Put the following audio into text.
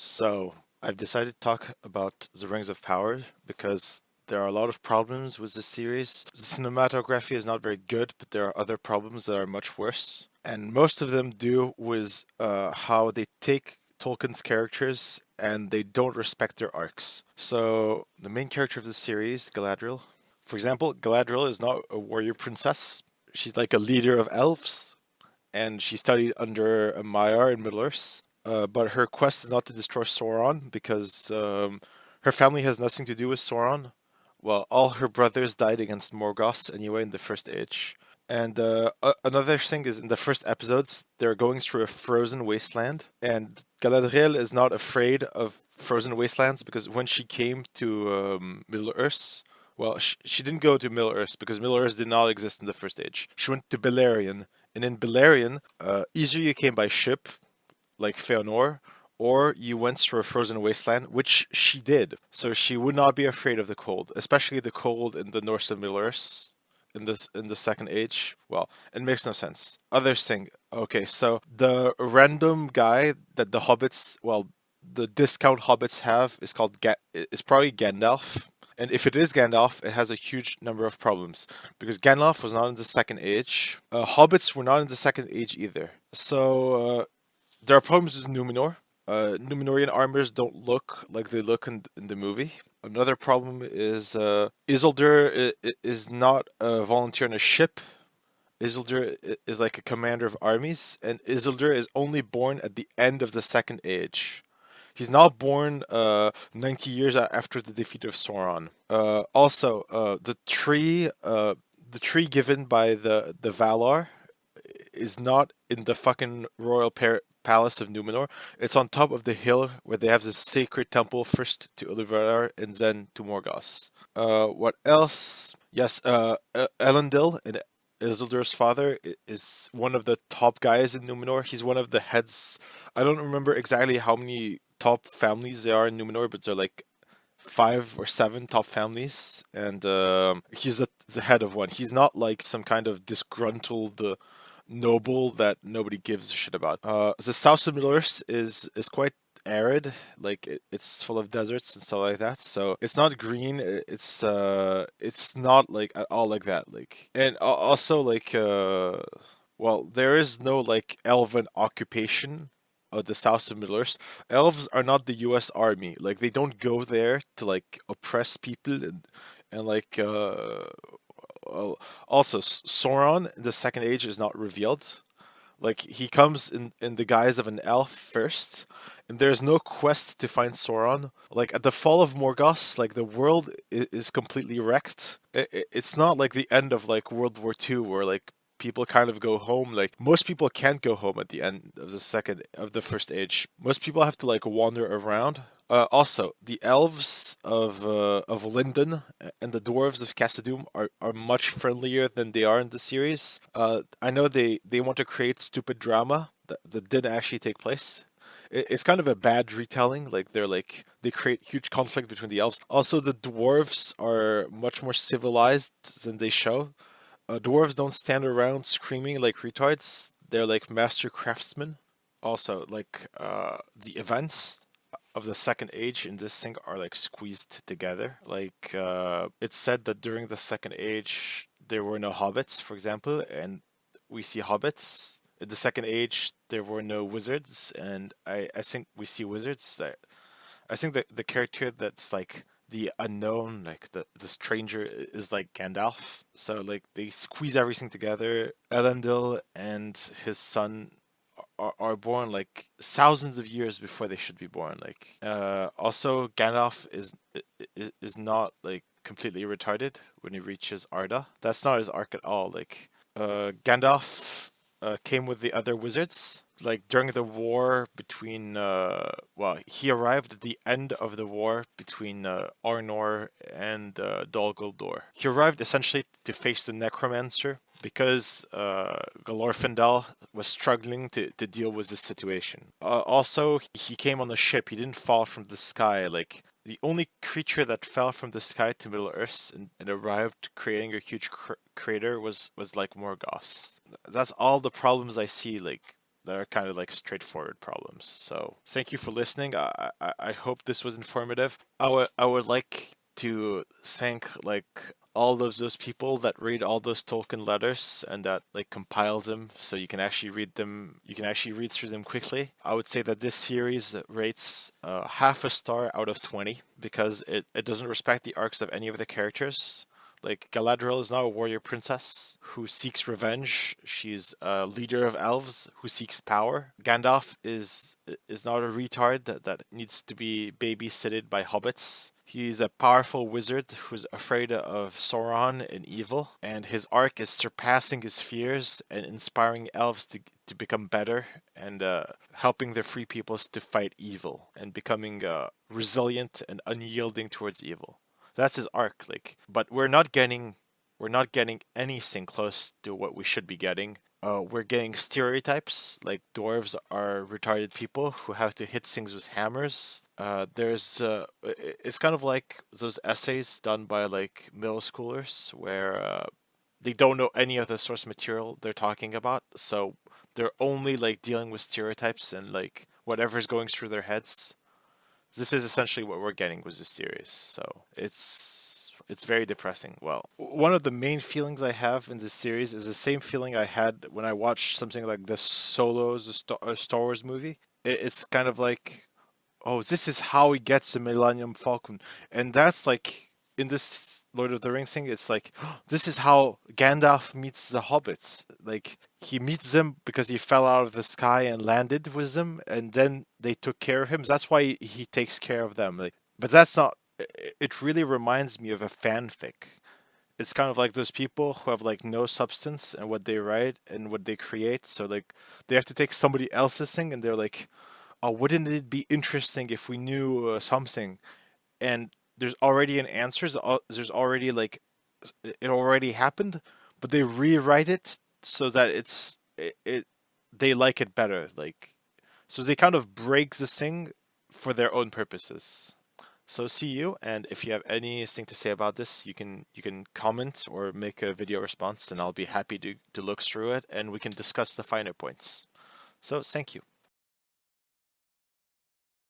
So, I've decided to talk about the Rings of Power because there are a lot of problems with the series. The cinematography is not very good, but there are other problems that are much worse. And most of them do with how they take Tolkien's characters and they don't respect their arcs. So, the main character of the series, Galadriel, for example, Galadriel is not a warrior princess. She's like a leader of elves, and she studied under a Maiar in Middle Earth. But her quest is not to destroy Sauron because her family has nothing to do with Sauron. Well, all her brothers died against Morgoth anyway in the First Age. And another thing is in the first episodes, they're going through a frozen wasteland, and Galadriel is not afraid of frozen wastelands because when she came to Middle Earth, well, she didn't go to Middle Earth because Middle Earth did not exist in the First Age. She went to Beleriand, and in Beleriand, either you came by ship, like Feanor, or you went through a frozen wasteland, which she did. So she would not be afraid of the cold, especially the cold in the north of Middle Earth in the second age. Well, it makes no sense. Others think, okay, so the random guy that the hobbits, well, the discount hobbits have is called is probably Gandalf. And if it is Gandalf, it has a huge number of problems because Gandalf was not in the second age. Hobbits were not in the second age either. So there are problems with Numenor. Numenorian armors don't look like they look in the movie. Another problem is Isildur is not a volunteer on a ship. Isildur is like a commander of armies, and Isildur is only born at the end of the Second Age. He's not born 90 years after the defeat of Sauron. Also, the tree given by the Valar is not in the fucking palace of Numenor. It's on top of the hill where they have this sacred temple first to Iluvatar and then to Morgoth. What else? Yes, Elendil and Isildur's father is one of the top guys in Numenor. He's one of the heads. I don't remember exactly how many top families there are in Numenor, but they're like five or seven top families, and he's the head of one. He's not like some kind of disgruntled noble that nobody gives a shit about. The south of Middle Earth is quite arid, like it's full of deserts and stuff like that. So it's not green. It's not like at all like that. Like and also like well, there is no like elven occupation of the south of Middle Earth. Elves are not the U.S. Army. Like they don't go there to like oppress people and like also Sauron in the Second Age is not revealed. Like he comes in the guise of an elf first, and there's no quest to find Sauron. Like at the fall of Morgoth, like the world is completely wrecked. It's not like the end of like World War II where like people kind of go home. Like most people can't go home at the end of the first age. Most people have to like wander around. Also, the elves of Lindon and the dwarves of Khazad-dûm are much friendlier than they are in the series. I know they want to create stupid drama that didn't actually take place. It's kind of a bad retelling. Like they create huge conflict between the elves. Also, the dwarves are much more civilized than they show. Dwarves don't stand around screaming like retards. They're like master craftsmen. Also, like the events of the second age in this thing are like squeezed together. Like it's said that during the second age there were no hobbits, for example, and we see hobbits. In the second age there were no wizards, and I think we see wizards. That I think that the character that's like the unknown, like the stranger, is like Gandalf. So like they squeeze everything together. Elendil and his son are born like thousands of years before they should be born. Like also Gandalf is not like completely retarded when he reaches Arda. That's not his arc at all. Like Gandalf came with the other wizards. Like during the war between, well, he arrived at the end of the war between Arnor and Dol Guldur. He arrived essentially to face the Necromancer because Glorfindel was struggling to deal with this situation. Also, he came on a ship. He didn't fall from the sky. Like the only creature that fell from the sky to Middle Earth and arrived creating a huge crater was like Morgoth. That's all the problems I see. Like that are kind of like straightforward problems. So thank you for listening. I hope this was informative. I would like to thank like all of those people that read all those Tolkien letters and that like compiles them so you can actually read them. You can actually read through them quickly. I would say that this series rates half a star out of 20 because it doesn't respect the arcs of any of the characters. Like Galadriel is now a warrior princess who seeks revenge. She's a leader of elves who seeks power. Gandalf is not a retard that needs to be babysitted by hobbits. He's a powerful wizard who's afraid of Sauron and evil, and his arc is surpassing his fears and inspiring elves to become better and helping their free peoples to fight evil and becoming resilient and unyielding towards evil. That's his arc, like, but we're not getting anything close to what we should be getting. We're getting stereotypes like dwarves are retarded people who have to hit things with hammers. It's kind of like those essays done by like middle schoolers where they don't know any of the source material they're talking about, so they're only like dealing with stereotypes and like whatever's going through their heads. This is essentially what we're getting with this series. So it's very depressing. Well, one of the main feelings I have in this series is the same feeling I had when I watched something like the Solos, a Star Wars movie. It's kind of like, oh, this is how he gets the Millennium Falcon, and that's like in this Lord of the Rings thing. It's like this is how Gandalf meets the hobbits. Like he meets them because he fell out of the sky and landed with them, and then they took care of him. So that's why he takes care of them. Like, but that's not. It really reminds me of a fanfic. It's kind of like those people who have like no substance in what they write and what they create. So like they have to take somebody else's thing, and they're like, "Oh, wouldn't it be interesting if we knew something?" And there's already an answer. There's already like it already happened, but they rewrite it so that it they like it better. Like so they kind of break the thing for their own purposes. So see you, and if you have anything to say about this, you can comment or make a video response, and I'll be happy to look through it, and we can discuss the finer points. So thank you.